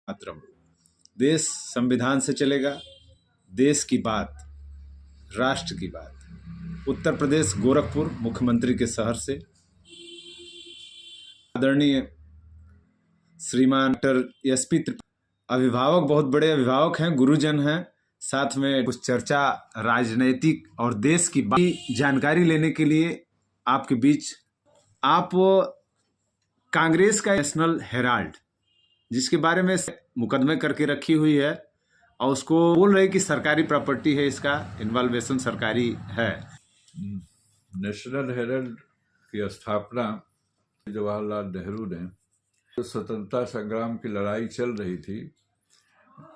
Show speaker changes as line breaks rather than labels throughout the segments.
मातरम। देश संविधान से चलेगा, देश की बात, राष्ट्र की बात। उत्तर प्रदेश गोरखपुर मुख्यमंत्री के शहर से आदरणीय श्रीमान डॉक्टर एसपी अभिभावक, बहुत बड़े अभिभावक हैं, गुरुजन हैं। साथ में कुछ चर्चा राजनीतिक और देश की जानकारी लेने के लिए आपके बीच। आप कांग्रेस का नेशनल हेराल्ड, जिसके बारे में मुकदमे करके रखी हुई है और उसको बोल रहे कि सरकारी प्रॉपर्टी है, इसका इन्वॉल्वेशन सरकारी है।
नेशनल हेराल्ड की स्थापना जवाहरलाल नेहरू ने, जो स्वतंत्रता संग्राम की लड़ाई चल रही थी,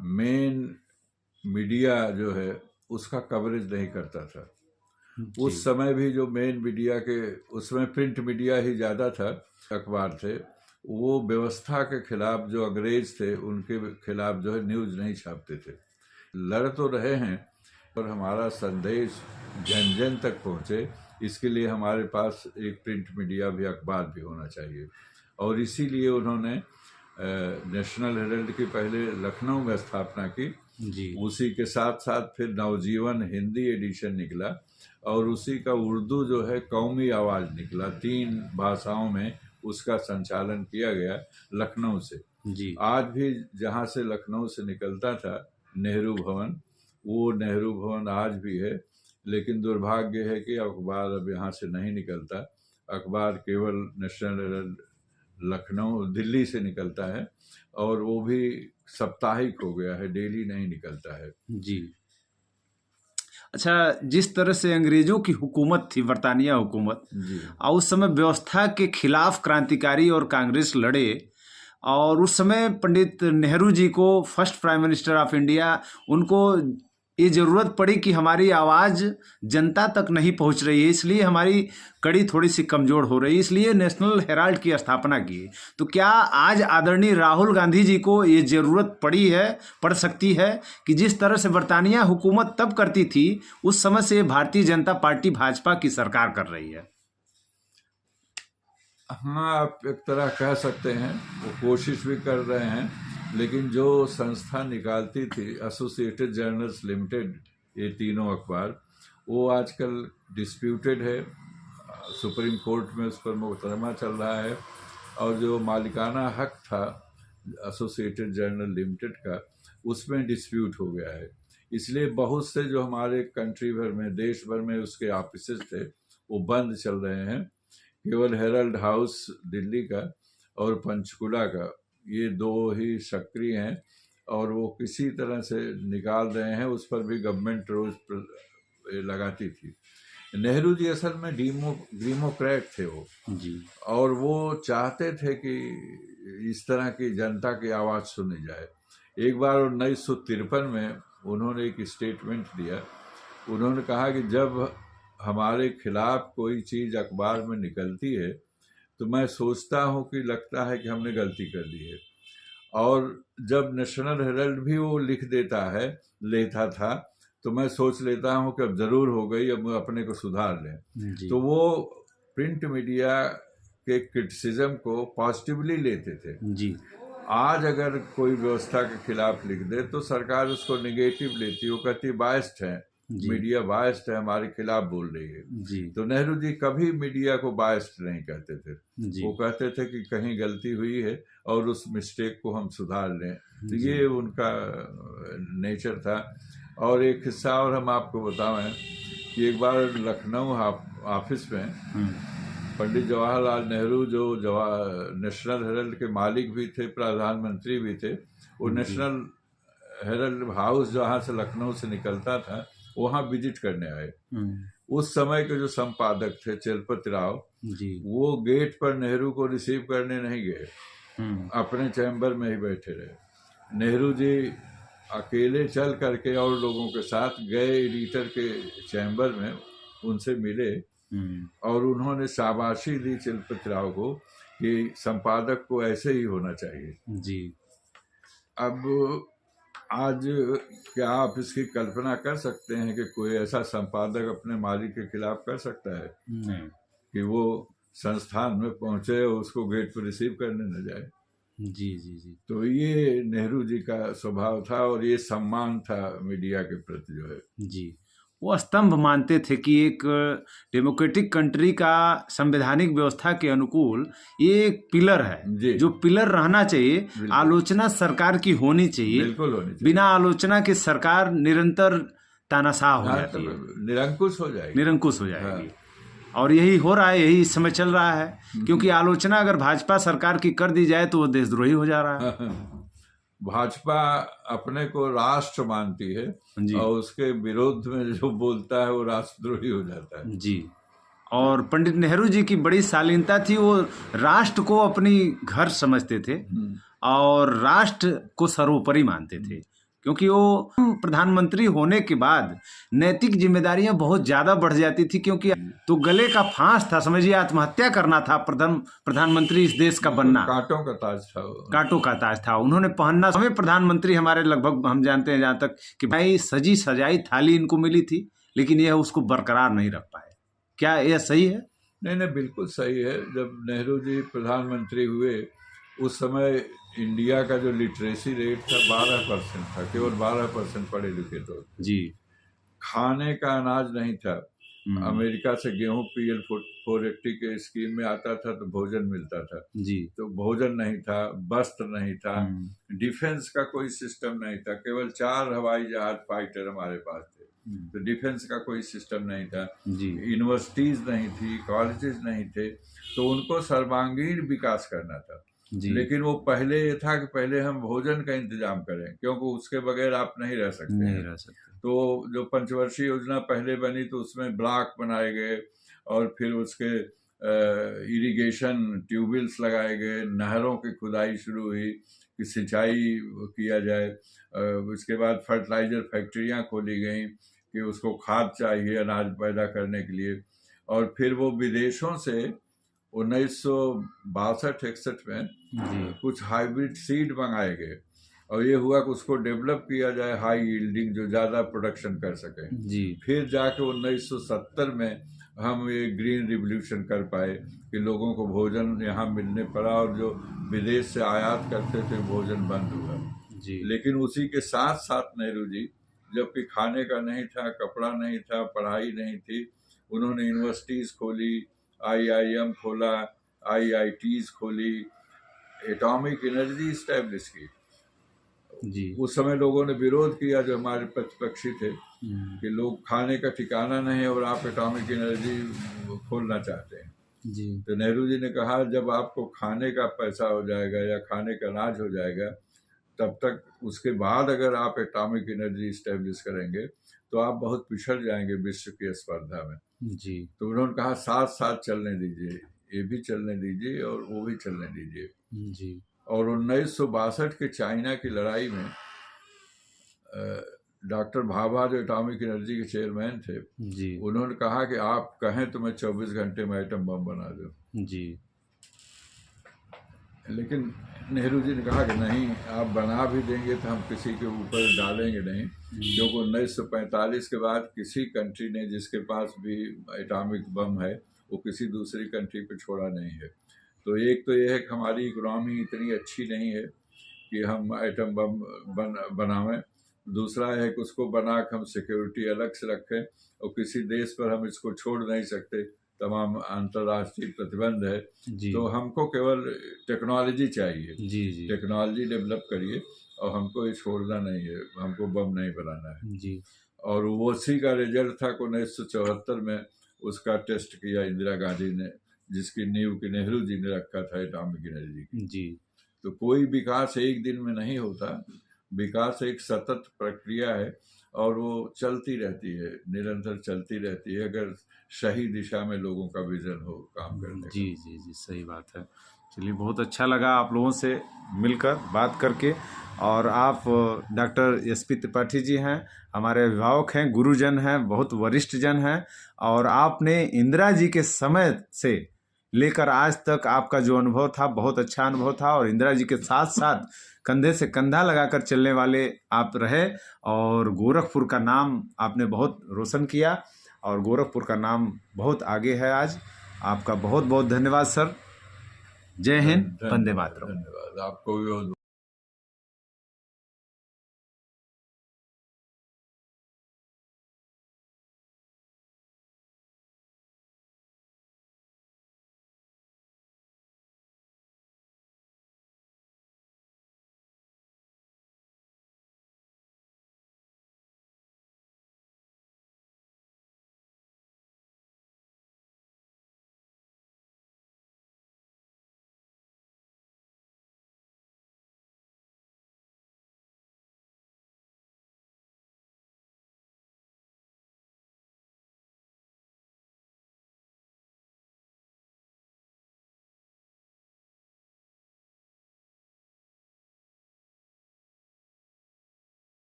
मेन मीडिया जो है उसका कवरेज नहीं करता था। उस समय भी जो मेन मीडिया के, उसमें प्रिंट मीडिया ही ज़्यादा था, अखबार थे, वो व्यवस्था के खिलाफ, जो अंग्रेज थे उनके खिलाफ जो है न्यूज़ नहीं छापते थे। लड़ तो रहे हैं और हमारा संदेश जन जन तक पहुँचे, इसके लिए हमारे पास एक प्रिंट मीडिया भी, अखबार भी होना चाहिए। और इसीलिए उन्होंने नेशनल हेराल्ड की पहले लखनऊ में स्थापना की
जी।
उसी के साथ साथ फिर नवजीवन हिंदी एडिशन निकला और उसी का उर्दू जो है कौमी आवाज़ निकला। 3 भाषाओं में उसका संचालन किया गया लखनऊ से
जी।
आज भी जहाँ से लखनऊ से निकलता था नेहरू भवन, वो नेहरू भवन आज भी है। लेकिन दुर्भाग्य है कि अखबार अब यहाँ से नहीं निकलता। अखबार केवल नेशनल हेराल्ड लखनऊ, दिल्ली से निकलता है और वो भी साप्ताहिक हो गया है, डेली नहीं निकलता है।
जी। अच्छा, जिस तरह से अंग्रेजों की हुकूमत थी, बरतानिया हुकूमत, और उस समय व्यवस्था के खिलाफ क्रांतिकारी और कांग्रेस लड़े, और उस समय पंडित नेहरू जी को, first prime minister of India, उनको ये ज़रूरत पड़ी कि हमारी आवाज़ जनता तक नहीं पहुंच रही है, इसलिए हमारी कड़ी थोड़ी सी कमज़ोर हो रही है, इसलिए नेशनल हेराल्ड की स्थापना की। तो क्या आज आदरणीय राहुल गांधी जी को ये ज़रूरत पड़ सकती है कि जिस तरह से बरतानिया हुकूमत तब करती थी, उस समय से भारतीय जनता पार्टी, भाजपा की सरकार कर रही है?
हाँ, आप एक तरह कह सकते हैं, वो कोशिश भी कर रहे हैं। लेकिन जो संस्था निकालती थी, एसोसिएटेड जर्नल्स लिमिटेड, ये तीनों अखबार, वो आजकल डिस्प्यूटेड है। सुप्रीम कोर्ट में उस पर मुकदमा चल रहा है और जो मालिकाना हक था एसोसिएटेड जर्नल लिमिटेड का, उसमें डिस्प्यूट हो गया है। इसलिए बहुत से जो हमारे कंट्री भर में, देश भर में उसके ऑफिसेज थे, वो बंद चल रहे हैं। केवल हेराल्ड हाउस दिल्ली का और पंचकुला का, ये 2 ही सक्रिय हैं और वो किसी तरह से निकाल रहे हैं। उस पर भी गवर्नमेंट रोज लगाती थी। नेहरू जी असल में डेमोक्रेट थे वो
जी।
और वो चाहते थे कि इस तरह की जनता की आवाज़ सुनी जाए। एक बार 1953 में उन्होंने एक स्टेटमेंट दिया। उन्होंने कहा कि जब हमारे खिलाफ कोई चीज़ अखबार में निकलती है तो मैं सोचता हूँ कि लगता है कि हमने गलती कर दी है, और जब नेशनल हेराल्ड भी वो लिख लेता था तो मैं सोच लेता हूँ कि अब ज़रूर हो गई, अब अपने को सुधार लें। तो वो प्रिंट मीडिया के क्रिटिसिज्म को पॉजिटिवली लेते थे
जी।
आज अगर कोई व्यवस्था के खिलाफ लिख दे तो सरकार उसको नेगेटिव लेती है, वो कहती है बायस्ड है, मीडिया बायस्ड है, हमारे खिलाफ बोल रही है।
जी।
तो नेहरू जी कभी मीडिया को बायस्ड नहीं कहते थे। वो कहते थे कि कहीं गलती हुई है और उस मिस्टेक को हम सुधार लें। तो ये उनका नेचर था। और एक किस्सा और हम आपको बताएं कि एक बार लखनऊ ऑफिस में पंडित जवाहरलाल नेहरू, जो नेशनल हेराल्ड के मालिक भी थे, प्रधानमंत्री भी थे, वो नेशनल हेराल्ड हाउस जहाँ से लखनऊ से निकलता था, वहाँ विजिट करने आए। उस समय के जो संपादक थे चलपति राव जी, वो गेट पर नेहरू को रिसीव करने नहीं गए, अपने चैम्बर में ही बैठे रहे। नेहरू जी अकेले चल करके और लोगों के साथ गए एडिटर के चैम्बर में, उनसे मिले और उन्होंने शाबाशी दी चलपति राव को कि संपादक को ऐसे ही होना चाहिए जी। अब आज क्या आप इसकी कल्पना कर सकते हैं कि कोई ऐसा संपादक अपने मालिक के खिलाफ कर सकता है? नहीं। कि वो संस्थान में पहुंचे और उसको गेट पर रिसीव करने न जाए।
जी जी जी
तो ये नेहरू जी का स्वभाव था और ये सम्मान था मीडिया के प्रति जो है।
जी। वो स्तंभ मानते थे कि एक डेमोक्रेटिक कंट्री का संवैधानिक व्यवस्था के अनुकूल ये एक पिलर है,
जी
जो पिलर रहना चाहिए।
बिल्कुल।
आलोचना सरकार की होनी चाहिए,
बिल्कुल होनी चाहिए।
बिना आलोचना के सरकार निरंतर तानाशाह हो जाती है,
निरंकुश हो जाएगी,
निरंकुश हो जाएगी। और यही हो रहा है, यही इस समय चल रहा है। क्योंकि आलोचना अगर भाजपा सरकार की कर दी जाए तो वो देशद्रोही हो जा रहा है।
भाजपा अपने को राष्ट्र मानती है
जी
और उसके विरोध में जो बोलता है वो राष्ट्रद्रोही हो जाता है।
जी। और पंडित नेहरू जी की बड़ी शालीनता थी, वो राष्ट्र को अपनी घर समझते थे और राष्ट्र को सर्वोपरि मानते थे। क्योंकि वो प्रधानमंत्री होने के बाद नैतिक जिम्मेदारियां बहुत ज्यादा बढ़ जाती थी, क्योंकि तो गले का फांस था, समझिए आत्महत्या करना था प्रधानमंत्री इस देश का बनना।
कांटों का ताज था,
कांटों का ताज था उन्होंने पहनना। हमें प्रधानमंत्री हमारे लगभग हम जानते हैं जहाँ तक कि भाई सजी सजाई थाली इनको मिली थी, लेकिन यह उसको बरकरार नहीं रख पाए। क्या यह सही है?
नहीं नहीं, बिल्कुल सही है। जब नेहरू जी प्रधानमंत्री हुए उस समय इंडिया का जो लिटरेसी रेट था 12% था, केवल 12% पढ़े लिखे तो
जी।
खाने का अनाज नहीं था। अमेरिका से गेहूं PL 480 के स्कीम में आता था तो भोजन मिलता था
जी।
तो भोजन नहीं था, वस्त्र नहीं था, डिफेंस का कोई सिस्टम नहीं था। केवल 4 हवाई जहाज फाइटर हमारे पास थे, तो डिफेंस का कोई सिस्टम नहीं था। यूनिवर्सिटीज नहीं थी, कॉलेजेस नहीं थे, तो उनको सर्वांगीण विकास करना था। लेकिन वो पहले ये था कि पहले हम भोजन का इंतजाम करें, क्योंकि उसके बगैर आप नहीं रह सकते। तो जो पंचवर्षीय योजना पहले बनी तो उसमें ब्लॉक बनाए गए और फिर उसके इरिगेशन ट्यूबवेल्स लगाए गए, नहरों की खुदाई शुरू हुई कि सिंचाई किया जाए। उसके बाद फर्टिलाइजर फैक्ट्रियां खोली गई कि उसको खाद चाहिए अनाज पैदा करने के लिए। और फिर वो विदेशों से 1962-61 में कुछ हाइब्रिड सीड मंगाए गए और ये हुआ कि उसको डेवलप किया जाए हाई यील्डिंग, जो ज़्यादा प्रोडक्शन कर सके। फिर जाके 1970 में हम ये ग्रीन रिवोल्यूशन कर पाए कि लोगों को भोजन यहाँ मिलने पड़ा और जो विदेश से आयात करते थे भोजन बंद हुआ। लेकिन उसी के साथ साथ नेहरू जी, जबकि खाने का नहीं था, कपड़ा नहीं था, पढ़ाई नहीं थी, उन्होंने यूनिवर्सिटीज़ खोली, IIM खोला, IITs खोली, एटॉमिक एनर्जी स्टैब्लिश की। उस समय लोगों ने विरोध किया, जो हमारे प्रतिपक्षी थे, कि लोग खाने का ठिकाना नहीं और आप एटॉमिक एनर्जी खोलना चाहते हैं। तो नेहरू जी ने कहा जब आपको खाने का पैसा हो जाएगा या खाने का अनाज हो जाएगा, तब तक उसके बाद अगर आप एटॉमिक एनर्जी स्टैब्लिश करेंगे तो आप बहुत पिछड़ जाएंगे विश्व की स्पर्धा में। तो उन्होंने कहा साथ साथ चलने दीजिए, ये भी चलने दीजिए और वो भी चलने दीजिए। और 1962 के चाइना की लड़ाई में डॉक्टर भाभा जो एटॉमिक एनर्जी के चेयरमैन थे, उन्होंने कहा कि आप कहें तो मैं 24 घंटे में एटम बम बना दूं। लेकिन नेहरू जी ने कहा कि नहीं, आप बना भी देंगे तो हम किसी के ऊपर डालेंगे नहीं, क्योंकि 1945 के बाद किसी कंट्री ने जिसके पास भी एटॉमिक बम है वो किसी दूसरी कंट्री पे छोड़ा नहीं है। तो एक तो ये है कि हमारी इकोनॉमी इतनी अच्छी नहीं है कि हम एटम बम बनावें। दूसरा है कि उसको बना के हम सिक्योरिटी अलग से रखें और किसी देश पर हम इसको छोड़ नहीं सकते, तमाम अंतर्राष्ट्रीय प्रतिबंध है। तो हमको केवल टेक्नोलॉजी चाहिए, टेक्नोलॉजी डेवलप करिए और हमको ये छोड़ना नहीं है, हमको बम नहीं बनाना है। और वो उसी का रिजल्ट था कि 1974 में उसका टेस्ट किया इंदिरा गांधी ने, जिसकी नींव की नेहरू जी ने रखा था एटॉमिक एनर्जी की। तो कोई विकास एक दिन में नहीं होता, विकास एक सतत प्रक्रिया है और वो चलती रहती है, निरंतर चलती रहती है, अगर सही दिशा में लोगों का विजन हो काम करने का।
जी सही बात है। चलिए, बहुत अच्छा लगा आप लोगों से मिलकर बात करके। और आप डॉक्टर SP त्रिपाठी जी हैं, हमारे अभिभावक हैं, गुरुजन हैं, बहुत वरिष्ठ जन हैं। और आपने इंदिरा जी के समय से लेकर आज तक आपका जो अनुभव था बहुत अच्छा अनुभव था, और इंदिरा जी के साथ साथ कंधे से कंधा लगाकर चलने वाले आप रहे। और गोरखपुर का नाम आपने बहुत रोशन किया और गोरखपुर का नाम बहुत आगे है आज। आपका बहुत बहुत धन्यवाद सर। जय हिंद, वंदे मातरम।
धन्यवाद आपको भी बहुत